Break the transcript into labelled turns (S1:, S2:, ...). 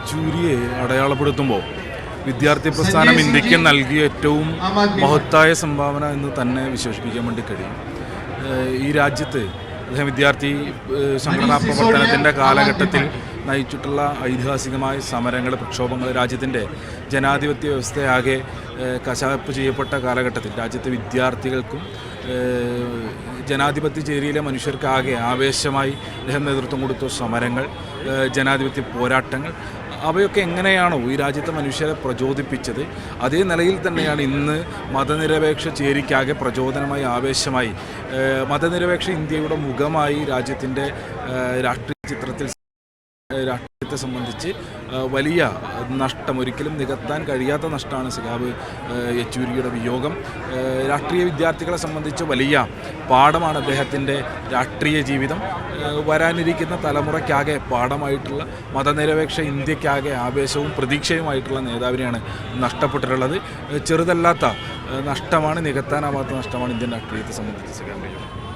S1: യെച്ചൂരിയെ അടയാളപ്പെടുത്തുമ്പോൾ വിദ്യാർത്ഥി പ്രസ്ഥാനം ഇന്ത്യക്ക് നൽകിയ ഏറ്റവും മഹത്തായ സംഭാവന എന്ന് തന്നെ വിശേഷിപ്പിക്കാൻ വേണ്ടി കഴിയും. ഈ രാജ്യത്ത് അദ്ദേഹം വിദ്യാർത്ഥി സംഘടനാ പ്രവർത്തനത്തിൻ്റെ കാലഘട്ടത്തിൽ നയിച്ചിട്ടുള്ള ഐതിഹാസികമായ സമരങ്ങൾ, പ്രക്ഷോഭങ്ങൾ, രാജ്യത്തിൻ്റെ ജനാധിപത്യ വ്യവസ്ഥയാകെ കശാപ്പ് ചെയ്യപ്പെട്ട കാലഘട്ടത്തിൽ രാജ്യത്തെ വിദ്യാർത്ഥികൾക്കും ജനാധിപത്യ ചേരിയിലെ മനുഷ്യർക്കാകെ ആവേശമായി അദ്ദേഹം നേതൃത്വം കൊടുത്ത സമരങ്ങൾ, ജനാധിപത്യ പോരാട്ടങ്ങൾ, അവയൊക്കെ എങ്ങനെയാണോ ഈ രാജ്യത്തെ മനുഷ്യരെ പ്രചോദിപ്പിച്ചത്, അതേ നിലയിൽ തന്നെയാണ് ഇന്ന് മതനിരപേക്ഷ ചേരിക്കാകെ പ്രചോദനമായി, ആവേശമായി, മതനിരപേക്ഷ ഇന്ത്യയുടെ മുഖമായി രാജ്യത്തിൻ്റെ രാഷ്ട്രീയ ചിത്രത്തിൽ രാഷ്ട്രീയത്തെ സംബന്ധിച്ച് വലിയ നഷ്ടം, ഒരിക്കലും നികത്താൻ കഴിയാത്ത നഷ്ടമാണ് സഖാവ് യെച്ചൂരിയുടെ വിയോഗം. രാഷ്ട്രീയ വിദ്യാർത്ഥികളെ സംബന്ധിച്ച് വലിയ പാഠമാണ് അദ്ദേഹത്തിൻ്റെ രാഷ്ട്രീയ ജീവിതം. വരാനിരിക്കുന്ന തലമുറയ്ക്കാകെ പാഠമായിട്ടുള്ള, മതനിരപേക്ഷ ഇന്ത്യക്കാകെ ആവേശവും പ്രതീക്ഷയുമായിട്ടുള്ള നേതാവിനെയാണ് നഷ്ടപ്പെട്ടിട്ടുള്ളത്. ചെറുതല്ലാത്ത നഷ്ടമാണ്, നികത്താനാവാത്ത നഷ്ടമാണ് ഇന്ത്യൻ രാഷ്ട്രീയത്തെ സംബന്ധിച്ച് സഖാവ്.